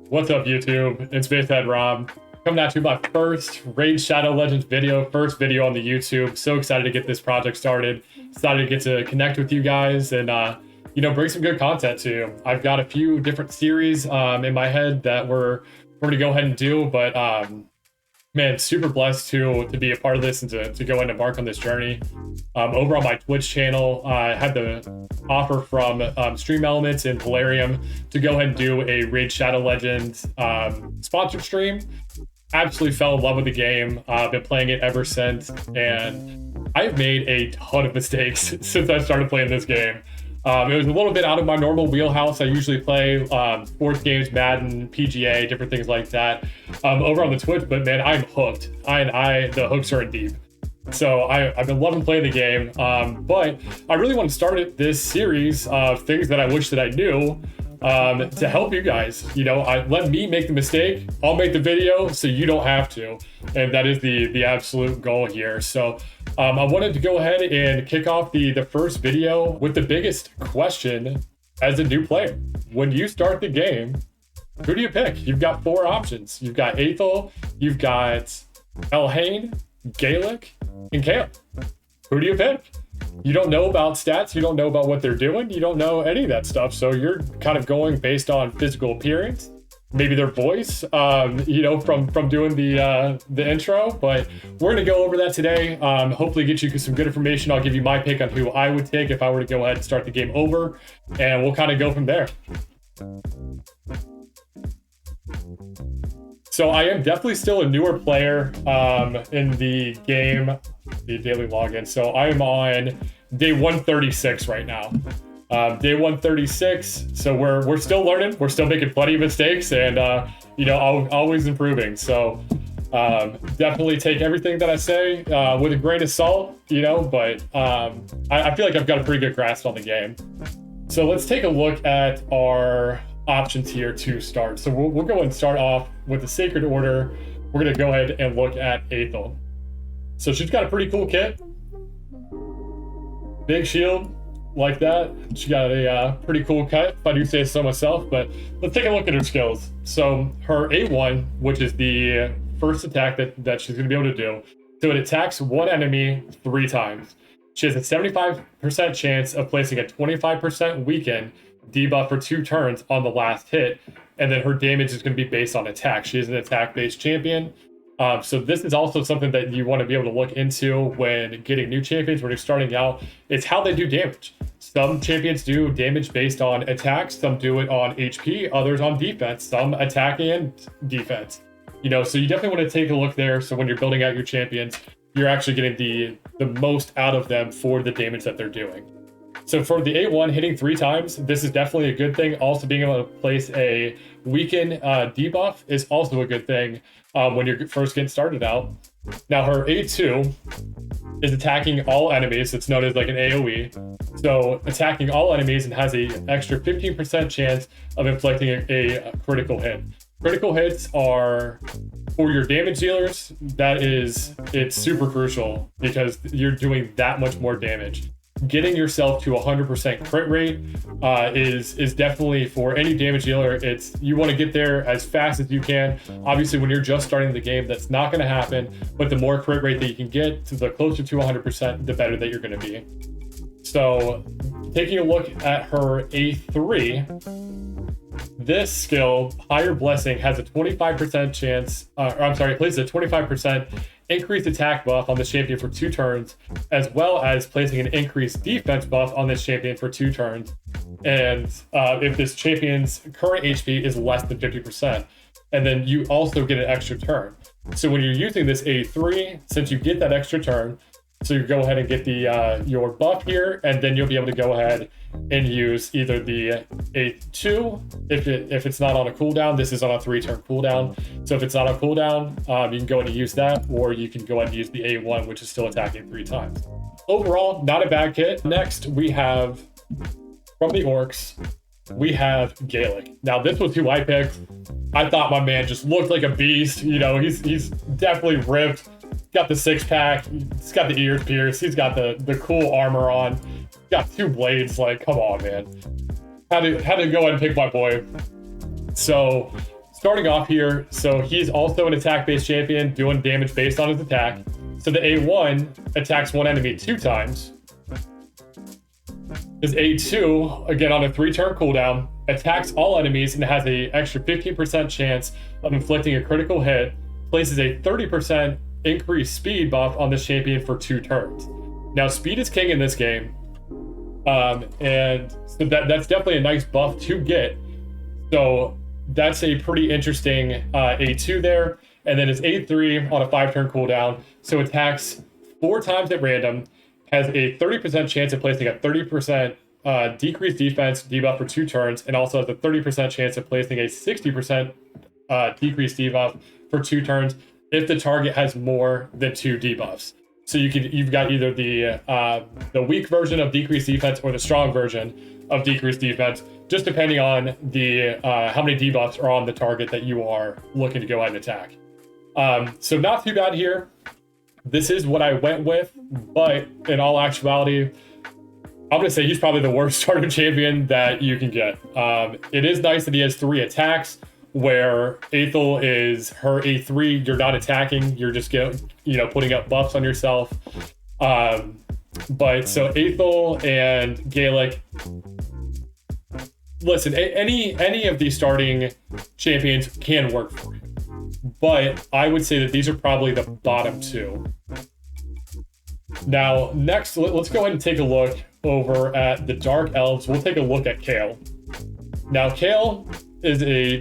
What's up, YouTube? It's BassheadRob coming at you with my first Raid Shadow Legends video, first video on the YouTube. So excited to get this project started. Excited to get to connect with you guys and bring some good content to you. I've got a few different series in my head that we're going to go ahead and do, but man, super blessed to be a part of this and to go and embark on this journey. Over on my Twitch channel, I had the offer from Stream Elements and Valerium to go ahead and do a Raid Shadow Legends sponsored stream. Absolutely fell in love with the game. I've been playing it ever since, and I've made a ton of mistakes since I started playing this game. It was a little bit out of my normal wheelhouse. I usually play sports games, Madden, PGA, different things like that over on the Twitch, but man, I'm hooked. The hooks are in deep. So I've been loving playing the game, but I really want to start this series of things that I wish that I knew to help you guys. Let me make the mistake. I'll make the video so you don't have to, and that is the absolute goal here. So I wanted to go ahead and kick off the first video with the biggest question as a new player. When you start the game, who do you pick? You've got four options. You've got Aethel, you've got Elhain, Gaelic, and Kale. Who do you pick? You don't know about stats, you don't know about what they're doing, you don't know any of that stuff, so you're kind of going based on physical appearance, maybe their voice, from doing the intro. But we're going to go over that today. Hopefully get you some good information. I'll give you my pick on who I would take if I were to go ahead and start the game over, and we'll kind of go from there. So I am definitely still a newer player in the game, the daily login. So I am on day 136 right now. Day 136. So we're still learning. We're still making plenty of mistakes, and always improving. So definitely take everything that I say with a grain of salt. But I feel like I've got a pretty good grasp on the game. So let's take a look at our options here to start. So we'll go and start off with the Sacred Order. We're going to go ahead and look at Aethel. So she's got a pretty cool kit. Big shield like that. She got a pretty cool cut, if I do say so myself. But let's take a look at her skills. So her A1, which is the first attack that she's going to be able to do. So it attacks one enemy 3 times. She has a 75% chance of placing a 25% weaken debuff for 2 turns on the last hit, and then her damage is going to be based on attack. She is an attack-based champion. So this is also something that you want to be able to look into when getting new champions, when you're starting out. It's how they do damage. Some champions do damage based on attacks, some do it on HP, others on defense, some attack and defense. So you definitely want to take a look there. So when you're building out your champions, you're actually getting the most out of them for the damage that they're doing. So for the A1 hitting 3 times, this is definitely a good thing. Also being able to place a weaken debuff is also a good thing when you're first getting started out. Now her A2 is attacking all enemies. It's known as like an AoE. So attacking all enemies and has an extra 15% chance of inflicting a critical hit. Critical hits are for your damage dealers. It's super crucial because you're doing that much more damage. Getting yourself to 100% crit rate is definitely, for any damage dealer, you want to get there as fast as you can. Obviously, when you're just starting the game, that's not going to happen, but the more crit rate that you can get, to the closer to 100%, the better that you're going to be. So taking a look at her A3, this skill, Higher Blessing, has a 25% chance, places a 25% increased attack buff on this champion for 2 turns, as well as placing an increased defense buff on this champion for 2 turns. And if this champion's current HP is less than 50%, and then you also get an extra turn. So when you're using this A3, since you get that extra turn, so you go ahead and get your buff here, and then you'll be able to go ahead and use either the A2 if it's not on a cooldown. This is on a 3-turn cooldown. So if it's not on cooldown, you can go ahead and use that, or you can go ahead and use the A1, which is still attacking 3 times. Overall, not a bad kit. Next, we have from the Orcs, we have Gaelic. Now this was who I picked. I thought my man just looked like a beast. He's definitely ripped. Got the 6-pack, he's got the ears pierced, he's got the cool armor on, he's got 2 blades. Like, come on, man. Had to go ahead and pick my boy. So starting off here, so he's also an attack-based champion doing damage based on his attack. So the A1 attacks one enemy 2 times. His A2, again on a 3-turn cooldown, attacks all enemies and has an extra 15% chance of inflicting a critical hit, places a 30% increased speed buff on this champion for 2 turns. Now, speed is king in this game, and so that's definitely a nice buff to get. So that's a pretty interesting A2 there. And then his A3 on a 5-turn cooldown, so attacks 4 times at random, has a 30% chance of placing a 30% decreased defense debuff for 2 turns, and also has a 30% chance of placing a 60% decreased debuff for 2 turns if the target has more than 2 debuffs. So you've got either the weak version of decreased defense or the strong version of decreased defense, just depending on the how many debuffs are on the target that you are looking to go ahead and attack. So not too bad here. This is what I went with, but in all actuality, I'm gonna say he's probably the worst starter champion that you can get. It is nice that he has 3 attacks, where Aethel is her A3. You're not attacking, you're just putting up buffs on yourself. But so Aethel and Gaelic. Listen, any of these starting champions can work for you, but I would say that these are probably the bottom 2. Now, next, let's go ahead and take a look over at the Dark Elves. We'll take a look at Kale. Now, Kale is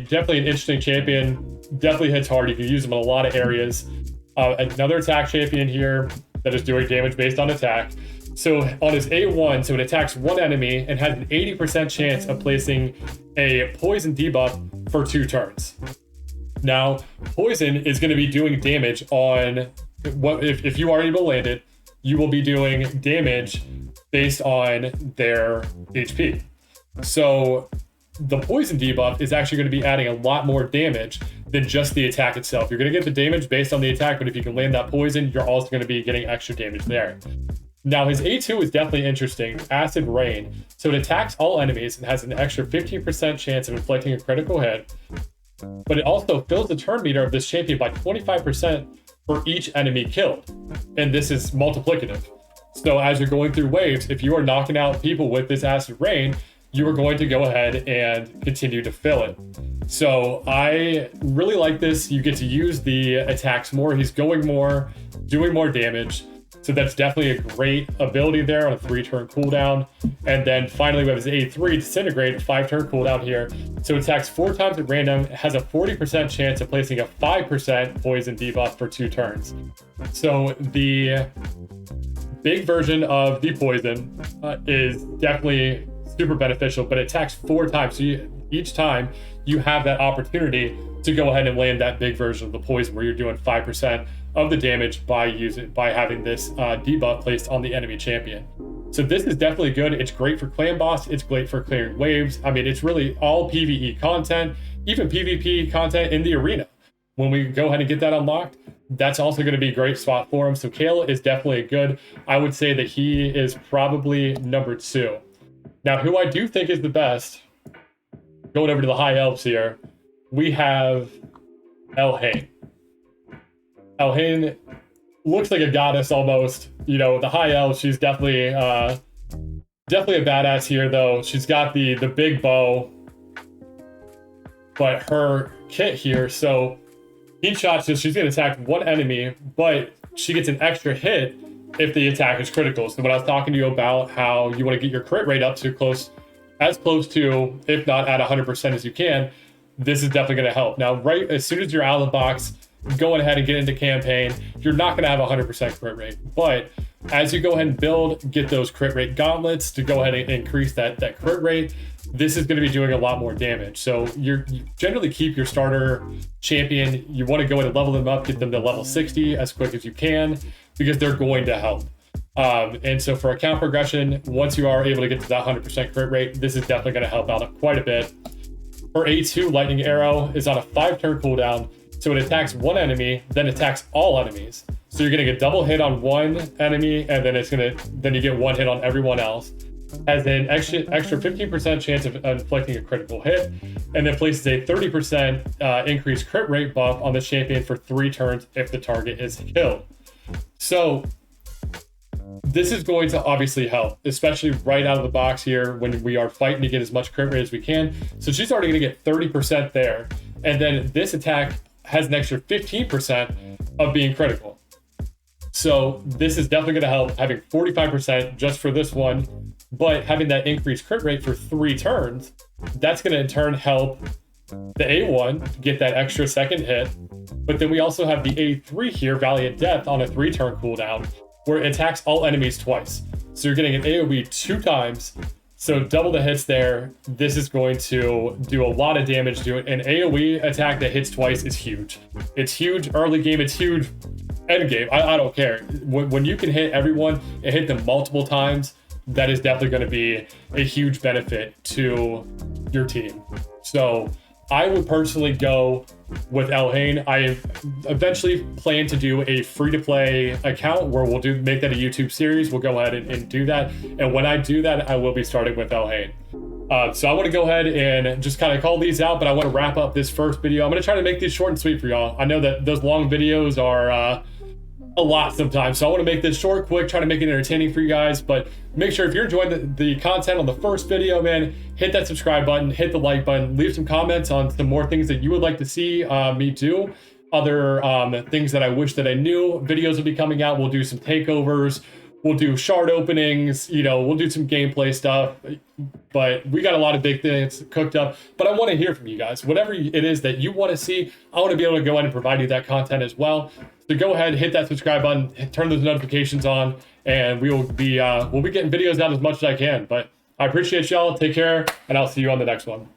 definitely an interesting champion. Definitely hits hard. You can use him in a lot of areas. Another attack champion here that is doing damage based on attack. So on his A1, so it attacks one enemy and has an 80% chance of placing a poison debuff for 2 turns. Now, poison is going to be doing damage on if you are able to land it, you will be doing damage based on their HP. So the poison debuff is actually going to be adding a lot more damage than just the attack itself. You're going to get the damage based on the attack, but if you can land that poison, you're also going to be getting extra damage there. Now, his A2 is definitely interesting, Acid Rain. So it attacks all enemies and has an extra 15% chance of inflicting a critical hit, but it also fills the turn meter of this champion by 25% for each enemy killed. And this is multiplicative. So as you're going through waves, if you are knocking out people with this Acid Rain, you are going to go ahead and continue to fill it. So I really like this. You get to use the attacks more. He's going more, doing more damage. So that's definitely a great ability there on a 3-turn cooldown. And then finally we have his A3 Disintegrate, 5-turn cooldown here. So it attacks 4 times at random, has a 40% chance of placing a 5% poison debuff for 2 turns. So the big version of the poison is definitely super beneficial, but it attacks 4 times. So each time you have that opportunity to go ahead and land that big version of the poison where you're doing 5% of the damage by having this debuff placed on the enemy champion. So this is definitely good. It's great for clan boss. It's great for clearing waves. I mean, it's really all PvE content, even PvP content in the arena. When we go ahead and get that unlocked, that's also going to be a great spot for him. So Kale is definitely good. I would say that he is probably number 2. Now, who I do think is the best, going over to the high elves here, we have Elhain. Elhain looks like a goddess almost. You know, the high elf, she's definitely a badass here, though. She's got the big bow, but her kit here, so each shot, so she's going to attack one enemy, but she gets an extra hit if the attack is critical. So when I was talking to you about how you want to get your crit rate up to as close to, if not at 100% as you can, this is definitely going to help. Now, right as soon as you're out of the box, going ahead and get into campaign, you're not going to have 100% crit rate. But as you go ahead and build, get those crit rate gauntlets to go ahead and increase that crit rate, this is going to be doing a lot more damage. So you generally keep your starter champion. You want to go ahead and level them up, get them to level 60 as quick as you can, because they're going to help. And so for account progression, once you are able to get to that 100% crit rate, this is definitely going to help out quite a bit. Her A2 Lightning Arrow is on a 5-turn cooldown, so it attacks one enemy, then attacks all enemies. So you're getting a double hit on one enemy, and then you get 1 hit on everyone else. Has an extra 15% chance of inflicting a critical hit, and then places a 30% increased crit rate buff on the champion for 3 turns if the target is killed. So this is going to obviously help, especially right out of the box here when we are fighting to get as much crit rate as we can. So she's already going to get 30% there. And then this attack has an extra 15% of being critical. So this is definitely going to help, having 45% just for this one, but having that increased crit rate for 3 turns, that's going to in turn help the A1 get that extra second hit. But then we also have the A3 here, Valiant Death, on a 3-turn cooldown, where it attacks all enemies twice. So you're getting an AoE 2 times, so double the hits there. This is going to do a lot of damage to it. An AoE attack that hits twice is huge. It's huge early game, it's huge end game. I don't care. When you can hit everyone and hit them multiple times, that is definitely going to be a huge benefit to your team. So I would personally go with Elhain. I eventually plan to do a free-to-play account where we'll make that a YouTube series. We'll go ahead and do that. And when I do that, I will be starting with Elhain. So I want to go ahead and just kind of call these out, but I want to wrap up this first video. I'm going to try to make these short and sweet for y'all. I know that those long videos are a lot sometimes, so I want to make this short, quick, try to make it entertaining for you guys. But make sure if you're enjoying the content on the first video, man, hit that subscribe button, hit the like button, leave some comments on some more things that you would like to see me do, other things that I wish that I knew. Videos will be coming out. We'll do some takeovers, we'll do shard openings, you know, we'll do some gameplay stuff, but we got a lot of big things cooked up. But I want to hear from you guys. Whatever it is that you want to see, I want to be able to go ahead and provide you that content as well. So go ahead, hit that subscribe button, turn those notifications on, and we'll be getting videos out as much as I can. But I appreciate y'all. Take care, and I'll see you on the next one.